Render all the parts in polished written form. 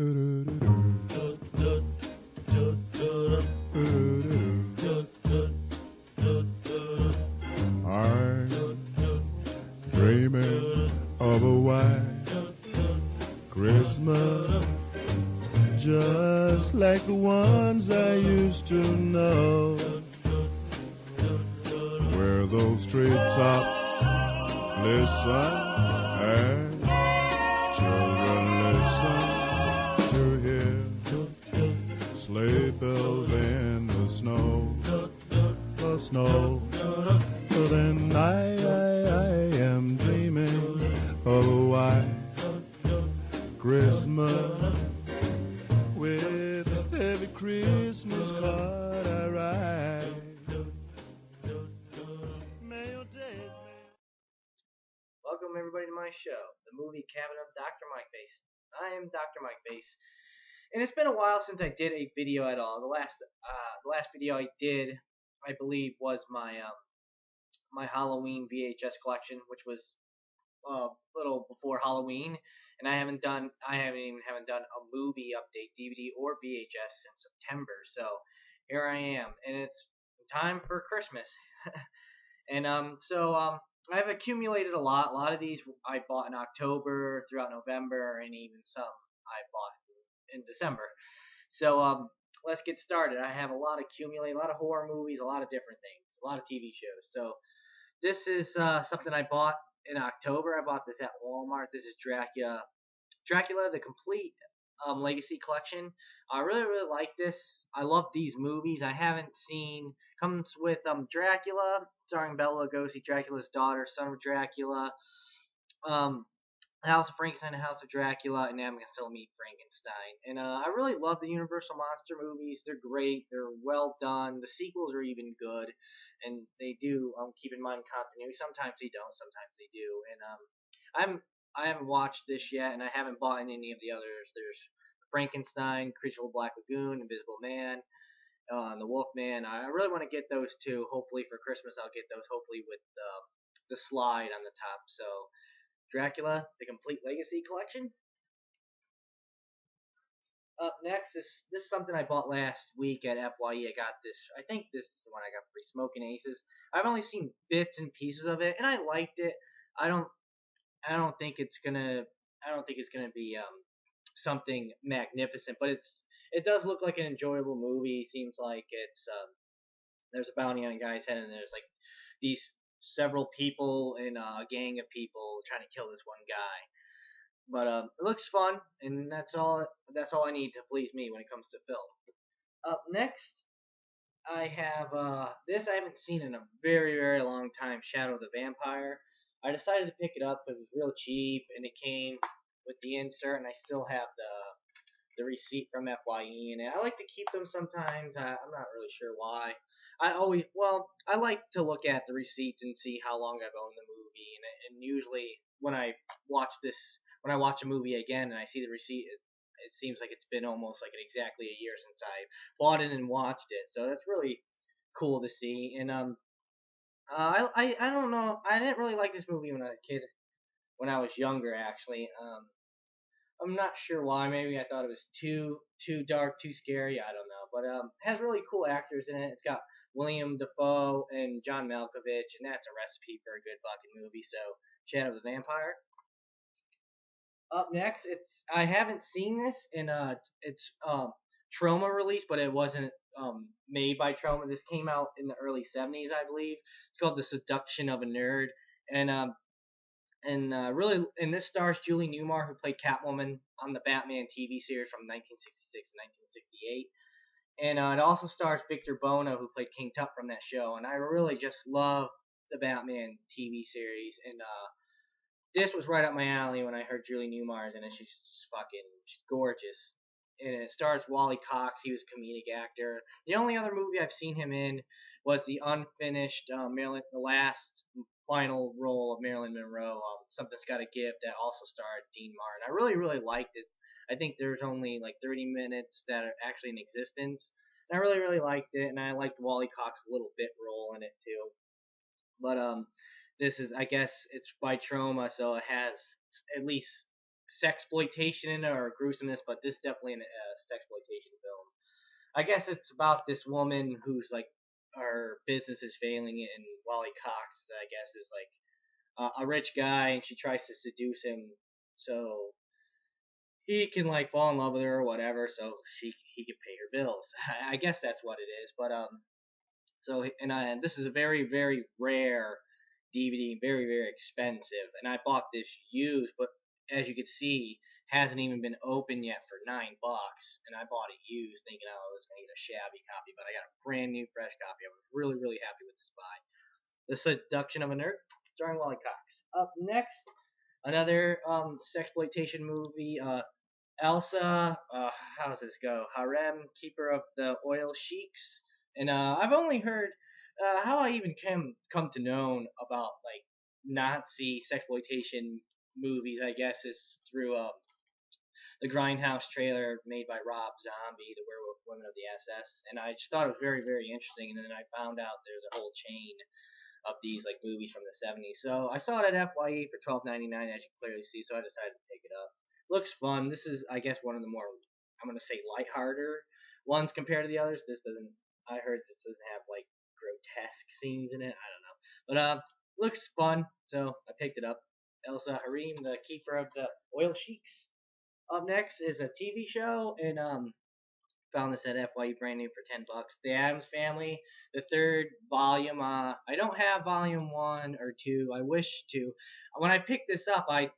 I'm dreaming of a white Christmas, just like the ones I used to know, where those treetops listen and children listen to hear sleigh bells in the snow, the snow. So then I am dreaming of a white Christmas, with every Christmas card I write. Welcome everybody to my show, the movie Cabinet of Dr. Mike Bass. I am Dr. Mike Bass, and it's been a while since I did a video at all. The last video I did, I believe, was my my Halloween VHS collection, which was a little before Halloween, and I haven't done a movie update DVD or VHS since September. So here I am, and it's time for Christmas. And I've accumulated a lot. A lot of these I bought in October, throughout November, and even some I bought in December. So let's get started. I have a lot accumulated, a lot of horror movies, a lot of different things, a lot of TV shows. So this is something I bought in October. I bought this at Walmart. This is Dracula, the complete Legacy collection. I really like this. I love these movies. I haven't seen. Comes with Dracula, starring Bela Lugosi, Dracula's daughter, son of Dracula. House of Frankenstein, House of Dracula, and now I'm gonna still meet Frankenstein. And I really love the Universal monster movies. They're great. They're well done. The sequels are even good, and they do keep in mind continuity. Sometimes they don't. Sometimes they do. And I haven't watched this yet, and I haven't bought any of the others. There's Frankenstein, Creature of the Black Lagoon, Invisible Man, and the Wolfman. I really want to get those two. Hopefully for Christmas, I'll get those. Hopefully with the slide on the top. So Dracula, the complete Legacy collection. Up next is this is something I bought last week at FYE. I got this. I think this is the one I got for free. Smoking Aces. I've only seen bits and pieces of it, and I liked it. I don't think it's gonna be something magnificent, but it does look like an enjoyable movie. Seems like it's there's a bounty on a guy's head, and there's like these several people in a gang of people trying to kill this one guy. But it looks fun, and that's all I need to please me when it comes to film. Up next, I have this I haven't seen in a very long time. Shadow of the Vampire. I decided to pick it up because it was real cheap, and it came with the insert, and I still have the receipt from FYE in it. I like to keep them sometimes. I'm not really sure why. I like to look at the receipts and see how long I've owned the movie, and usually when I watch a movie again and I see the receipt, it seems like it's been almost like exactly a year since I bought it and watched it. So that's really cool to see. And I don't know. I didn't really like this movie when I was a kid. When I was younger, actually. I'm not sure why. Maybe I thought it was too dark, too scary. I don't know. But it has really cool actors in it. It's got William Dafoe and John Malkovich, and that's a recipe for a good fucking movie. So Shadow of the Vampire. Up next, I haven't seen this, and it's Troma release, but it wasn't made by Troma. This came out in the early 70s, I believe. It's called The Seduction of a Nerd, and this stars Julie Newmar, who played Catwoman on the Batman TV series from 1966 to 1968. And it also stars Victor Bono, who played King Tut from that show. And I really just love the Batman TV series. And this was right up my alley when I heard Julie Newmar's in it. She's gorgeous. And it stars Wally Cox. He was a comedic actor. The only other movie I've seen him in was the unfinished the last final role of Marilyn Monroe, Something's Gotta Give, that also starred Dean Martin. I really liked it. I think there's only like 30 minutes that are actually in existence. And I really liked it, and I liked Wally Cox's little bit role in it too. But this is, I guess it's by Troma, so it has at least sexploitation in it or gruesomeness, but this is definitely a sexploitation film. I guess it's about this woman who's like her business is failing, and Wally Cox, I guess, is like a rich guy, and she tries to seduce him so he can like fall in love with her or whatever, so he can pay her bills. I guess that's what it is. But so and this is a very very rare DVD, very very expensive, and I bought this used, but as you can see, hasn't even been opened yet for $9, and I bought it used, thinking I was gonna get a shabby copy, but I got a brand new fresh copy. I was really really happy with this buy. The Seduction of a Nerd, starring Wally Cox. Up next, another sexploitation movie. Elsa, how does this go? Harem, Keeper of the Oil Sheiks, and I've only heard how I even come to know about like Nazi sexploitation movies. I guess is through the Grindhouse trailer made by Rob Zombie, The Werewolf Women of the SS, and I just thought it was very very interesting. And then I found out there's a whole chain of these like movies from the 70s. So I saw it at FYE for $12.99, as you can clearly see. So I decided to pick it up. Looks fun. This is, I guess, one of the more, I'm gonna say, lighthearted ones compared to the others. This doesn't. I heard this doesn't have like grotesque scenes in it. I don't know, but looks fun. So I picked it up. Elsa Harim, the Keeper of the Oil Sheiks. Up next is a TV show, and found this at FYE brand new for $10. The Addams Family, the third volume. I don't have volume 1 or 2. I wish to. When I picked this up, I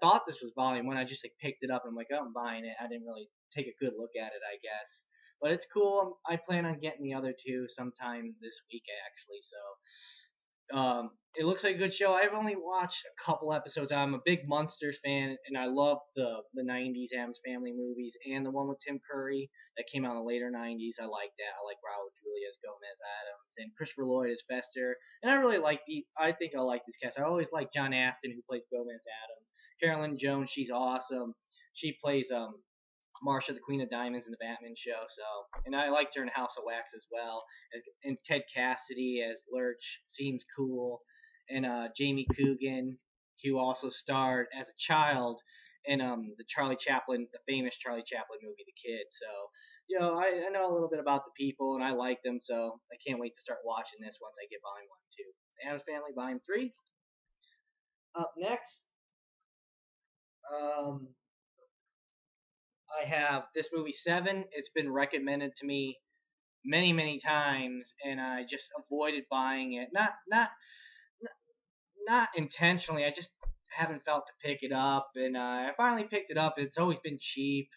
thought this was volume 1. I just like picked it up and I'm like, oh, I'm buying it. I didn't really take a good look at it, I guess. But it's cool. I plan on getting the other 2 sometime this week actually. So it looks like a good show. I've only watched a couple episodes. I'm a big Munsters fan, and I love the '90s Addams Family movies, and the one with Tim Curry that came out in the later '90s. I like that. I like Raul Julia as Gomez Adams, and Christopher Lloyd as Fester. And I really like the. I think I like this cast. I always like John Astin, who plays Gomez Adams. Carolyn Jones, she's awesome. She plays Marsha, the Queen of Diamonds in the Batman show. So, and I liked her in House of Wax as well. And Ted Cassidy as Lurch seems cool. And Jamie Coogan, who also starred as a child in the Charlie Chaplin, the famous Charlie Chaplin movie, The Kid. So, I know a little bit about the people, and I like them. So I can't wait to start watching this once I get Volume 1 and 2. Addams Family Volume 3. Up next, I have this movie Seven. It's been recommended to me many many times, and I just avoided buying it. Not intentionally. I just haven't felt to pick it up, and I finally picked it up. It's always been cheap,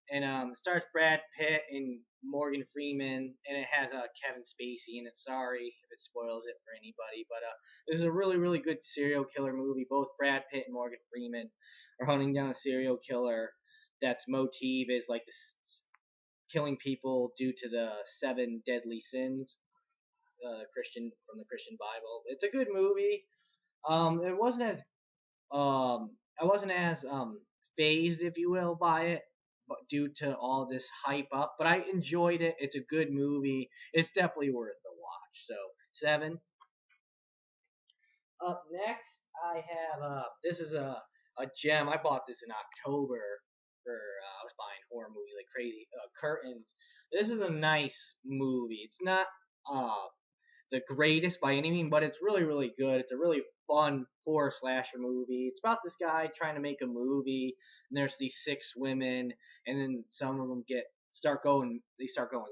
and it stars Brad Pitt and Morgan Freeman, and it has Kevin Spacey in it. Sorry if it spoils it for anybody, but this is a really really good serial killer movie. Both Brad Pitt and Morgan Freeman are hunting down a serial killer that's motive is like this killing people due to the 7 deadly sins, Christian from the Christian Bible. It's a good movie. It wasn't as I wasn't as phased, if you will, by it, but due to all this hype up. But I enjoyed it. It's a good movie. It's definitely worth the watch. So 7. Up next, I have this is a gem. I bought this in October for I was buying horror movies like crazy. Curtains. This is a nice movie. It's not the greatest by any means, but it's really really good. It's a really fun horror slasher movie. It's about this guy trying to make a movie, and there's these 6 women, and then some of them start going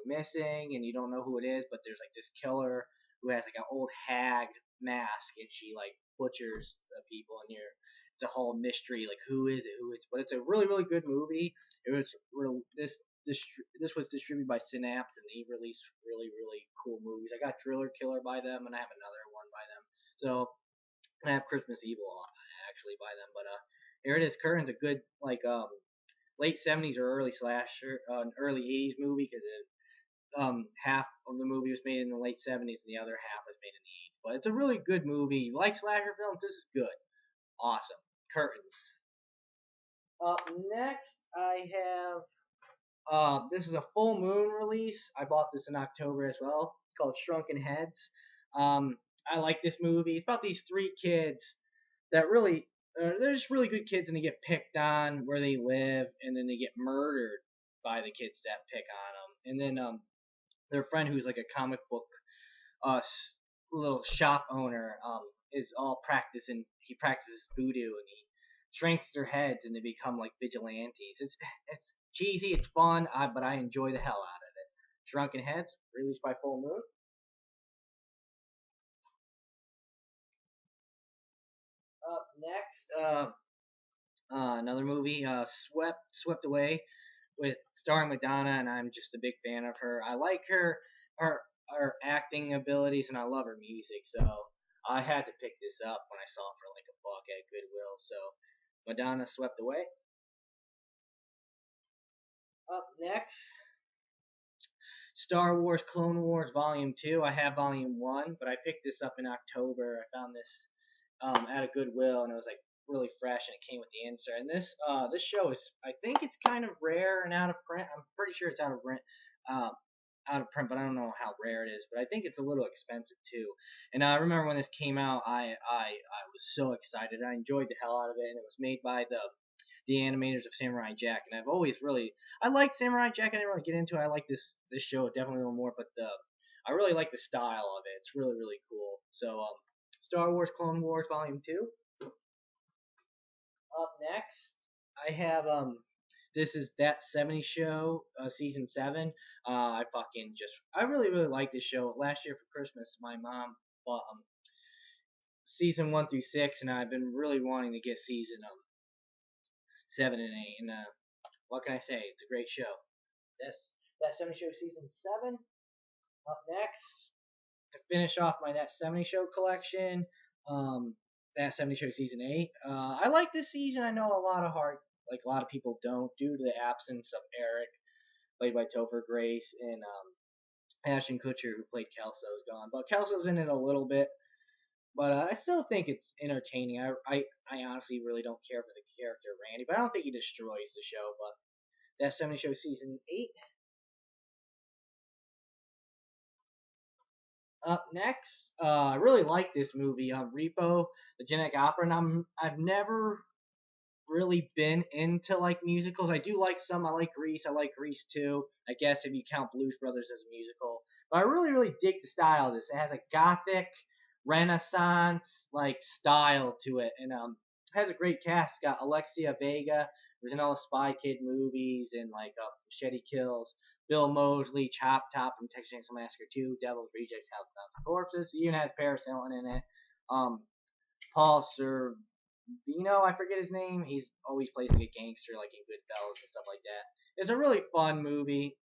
missing, and you don't know who it is, but there's like this killer who has like an old hag mask, and she like butchers the people, and it's a whole mystery, like who is it, but it's a really really good movie. It was this was distributed by Synapse, and they release really really cool movies. I got Driller Killer by them, and I have another one by them. So I have Christmas Evil actually by them, but here it is. Curtain's a good like late '70s or early slasher, early '80s movie, because half of the movie was made in the late '70s and the other half was made in the '80s. But it's a really good movie. You like slasher films? This is good. Awesome. Curtains. Up next, I have this is a full moon release. I bought this in October as well. It's called Shrunken Heads. I like this movie. It's about these 3 kids that really they're just really good kids, and they get picked on where they live, and then they get murdered by the kids that pick on them. And then their friend, who's like a comic book little shop owner, is all practicing. He practices voodoo, and he shrinks their heads, and they become like vigilantes. It's cheesy, it's fun, but I enjoy the hell out of it. Shrunken Heads, released by Full Moon. Up next, another movie, Swept Away, with starring Madonna, and I'm just a big fan of her. I like her her acting abilities, and I love her music. So I had to pick this up when I saw it for like $1 at Goodwill. So Madonna, Swept Away. Up next, Star Wars Clone Wars Volume 2. I have Volume 1, but I picked this up in October. I found this at a Goodwill, and it was like really fresh, and it came with the insert. And this show is, I think it's kind of rare and out of print. I'm pretty sure it's uh, out of print, but I don't know how rare it is. But I think it's a little expensive too. And I remember when this came out, I was so excited. I enjoyed the hell out of it, and it was made by the animators of Samurai Jack. And I've always really I liked Samurai Jack. I didn't really get into it. I like this show definitely a little more, but I really like the style of it. It's really really cool. So Star Wars Clone Wars Volume 2. Up next, I have this is That 70 Show, season 7. I really really like this show. Last year for Christmas, my mom bought season 1 through 6, and I've been really wanting to get season 7 and 8. And what can I say? It's a great show. That 70 Show season 7. Up next, to finish off my That 70 Show collection, That 70 Show season 8. I like this season. I know a lot of people don't, due to the absence of Eric, played by Topher Grace, and Ashton Kutcher, who played Kelso, is gone. But Kelso's in it a little bit. But I still think it's entertaining. I honestly really don't care for the character Randy, but I don't think he destroys the show. But That 70 Show season 8. Up next, I really like this movie, Repo, the Genetic Opera, and I've never really been into like musicals. I do like some. I like Grease. I like Grease too. I guess if you count Blues Brothers as a musical, but I really really dig the style of this. It has a gothic, Renaissance like style to it, and it has a great cast. It's got Alexia Vega, who's in all the Spy Kid movies and like Machete Kills. Bill Moseley, Chop Top from Texas Chainsaw Massacre 2, Devil's Rejects, House of Thousand Corpses. It even has Paris Hilton in it. Paul Sorvino, I forget his name. He's always plays like a gangster, like in Goodfellas and stuff like that. It's a really fun movie.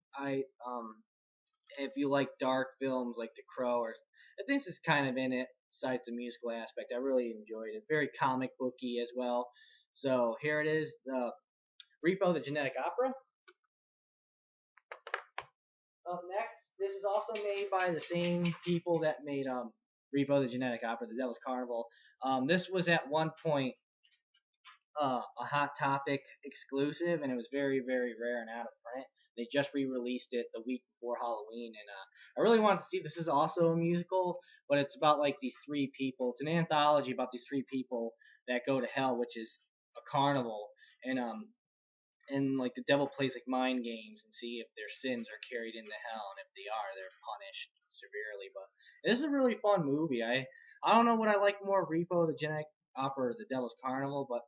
If you like dark films like The Crow, or this is kind of in it. Besides the musical aspect, I really enjoyed it. Very comic booky as well. So here it is, the Repo, the Genetic Opera. Up next, this is also made by the same people that made Repo, the Genetic Opera, The Devil's Carnival. This was at one point a Hot Topic exclusive, and it was very, very rare and out of print. They just re-released it the week before Halloween, and I really wanted to see. This is also a musical, but it's about like these three people. It's an anthology about these three people that go to hell, which is a carnival, and like the devil plays like mind games and see if their sins are carried into hell, and if they are, they're punished severely. But this is a really fun movie. I don't know what I like more, Repo, the Genetic Opera, or the Devil's Carnival, but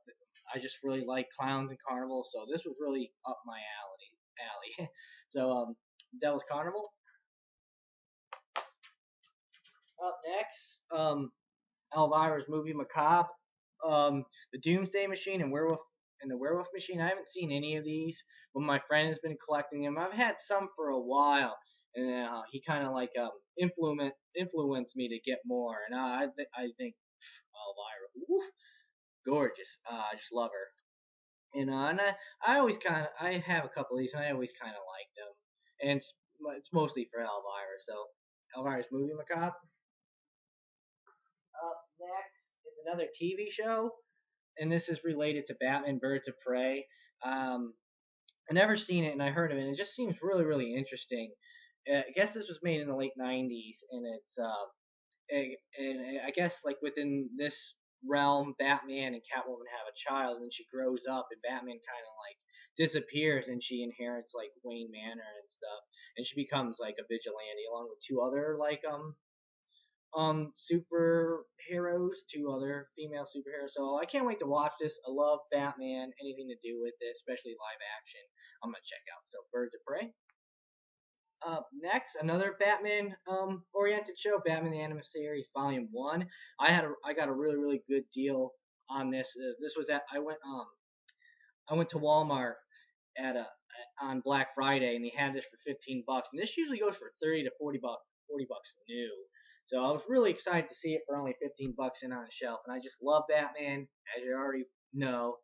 I just really like clowns and carnivals, so this was really up my alley. So Devil's Carnival. Up next, Elvira's movie Macabre, the Doomsday Machine, and the Werewolf Machine. I haven't seen any of these, but my friend has been collecting them. I've had some for a while, and he kind of like influenced me to get more. And I think Elvira, woof, gorgeous. I just love her. And I always I have a couple of these, and I always kind of liked them. And it's mostly for Elvira. So Elvira's movie Macabre. Up next, it's another TV show, and this is related to Batman: Birds of Prey. I never seen it, and I heard of it, and it just seems really, really interesting. I guess this was made in the late '90s, and it's and I guess like within this realm, Batman and Catwoman have a child, and then she grows up, and Batman kind of like disappears, and she inherits like Wayne Manor and stuff, and she becomes like a vigilante along with two other like superheroes, two other female superheroes. So I can't wait to watch this. I love Batman, anything to do with it, especially live action. I'm gonna check out. So Birds of Prey. Next, another Batman oriented show, Batman the Animated Series Volume 1. I got a really good deal on this. This was at I went to Walmart at a on Black Friday, and they had this for $15, and this usually goes for 30 to 40 bucks new. So I was really excited to see it for only $15 in on the shelf, and I just love Batman, as you already know.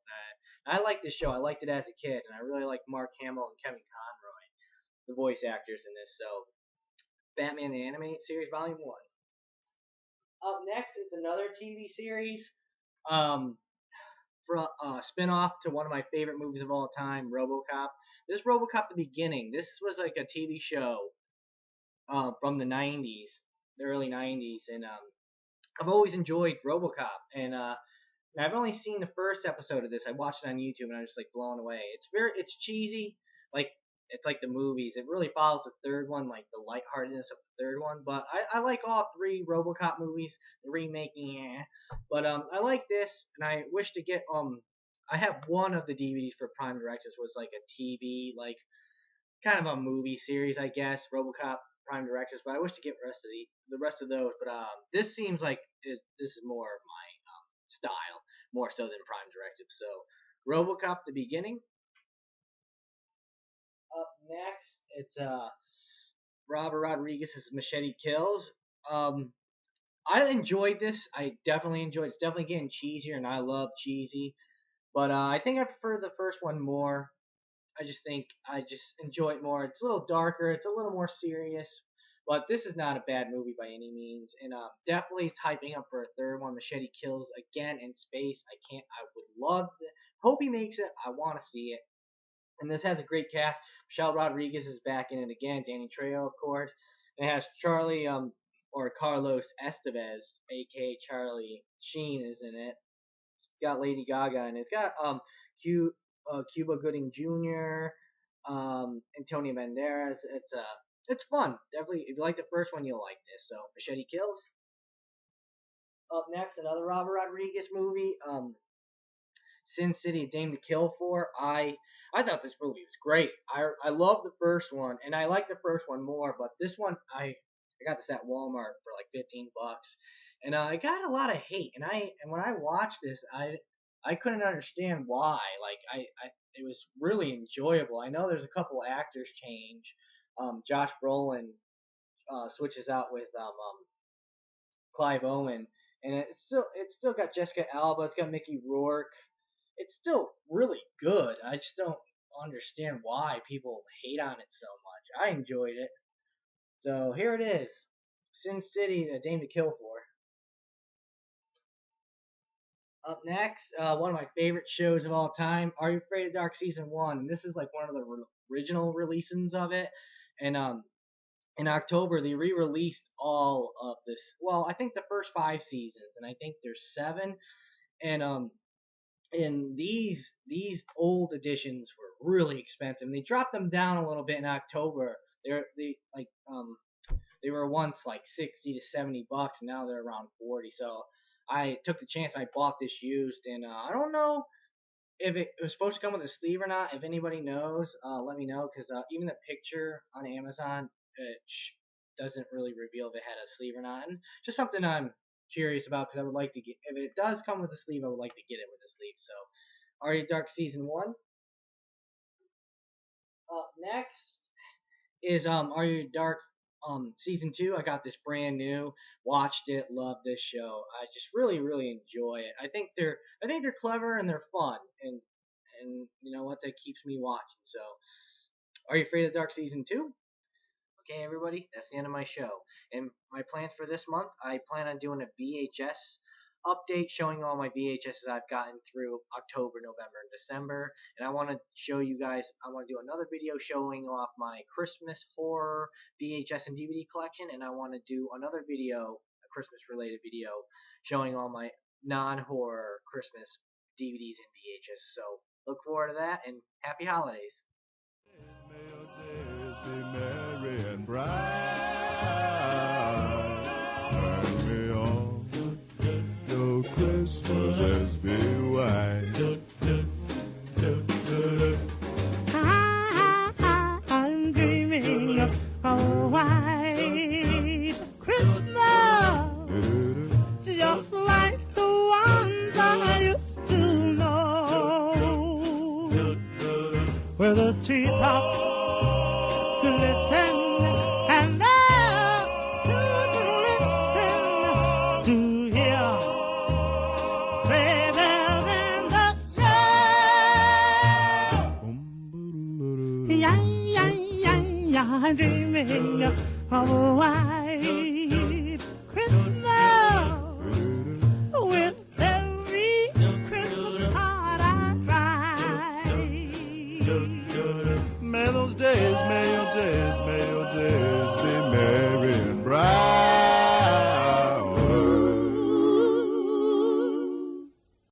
I like this show. I liked it as a kid, and I really like Mark Hamill and Kevin Conroy, the voice actors in this. So Batman the Animated Series Volume 1. Up next is another TV series. For a spin-off to one of my favorite movies of all time, RoboCop. This RoboCop the Beginning. This was like a TV show from the 90s, the early 90s, and I've always enjoyed RoboCop, and I've only seen the first episode of this. I watched it on YouTube, and I was just like blown away. It's cheesy, like it's like the movies. It really follows the third one, like the lightheartedness of the third one. But I like all three RoboCop movies. The remaking, yeah. But I like this, and I wish to get I have one of the DVDs for Prime Directives was like a TV, like kind of a movie series, I guess. RoboCop Prime Directives, but I wish to get the rest of those. But this seems like this is more of my style, more so than Prime Directives. So RoboCop the Beginning. Up next, it's Robert Rodriguez's Machete Kills. I enjoyed this. I definitely enjoyed it. It's definitely getting cheesier, and I love cheesy. But I think I prefer the first one more. I just think I just enjoy it more. It's a little darker. It's a little more serious. But this is not a bad movie by any means. And definitely it's hyping up for a third one. Machete Kills again in space. I would love it. Hope he makes it. I want to see it. And this has a great cast. Michelle Rodriguez is back in it again. Danny Trejo, of course. And it has Charlie or Carlos Estevez, aka Charlie Sheen, is in it. Got Lady Gaga, and it's got Cuba Gooding Jr., Antonio Banderas. It's fun. Definitely, if you like the first one, you'll like this. So Machete Kills. Up next, another Robert Rodriguez movie. Sin City: A Dame to Kill For. I thought this movie was great. I love the first one, and I like the first one more, but this one I got this at Walmart for like $15, and I got a lot of hate. And when I watched this, I couldn't understand why. Like it was really enjoyable. I know there's a couple actors change. Josh Brolin switches out with Clive Owen, and it's still got Jessica Alba. It's got Mickey Rourke. It's still really good. I just don't understand why people hate on it so much. I enjoyed it. So here it is. Sin City: A Dame to Kill For. Up next, one of my favorite shows of all time, Are You Afraid of Dark Season 1. And this is like one of the original releases of it. And in October, they re-released all of this. Well, I think the first 5 seasons, and I think there's 7. And these old editions were really expensive. And they dropped them down a little bit in October. They were once like $60 to $70, and now they're around 40. So I took the chance. I bought this used, and I don't know if it was supposed to come with a sleeve or not. If anybody knows, let me know, because even the picture on Amazon doesn't really reveal if it had a sleeve or not. And just something I'm curious about, because I would like to get, if it does come with a sleeve, I would like to get it with a sleeve. So, Are You Dark Season 1. Up next is Are You Dark Season 2. I got this brand new, watched it, loved this show. I just really enjoy it. I think they're clever, and they're fun, and you know what, that keeps me watching. So Are You Afraid of Dark Season 2? Okay, everybody, that's the end of my show. And my plans for this month, I plan on doing a VHS update showing all my VHSs I've gotten through October, November, and December. And I want to show you guys, I want to do another video showing off my Christmas horror VHS and DVD collection. And I want to do another video, a Christmas related video, showing all my non-horror Christmas DVDs and VHS. So look forward to that, and happy holidays. May your days be merry and bright. And may all your Christmases be white. I'm dreaming of a white Christmas, just like the ones I used to know, where the treetops glisten and there to listen to hear sleigh bells in the snow. Yeah, yeah, yeah, yeah, I'm dreaming of a white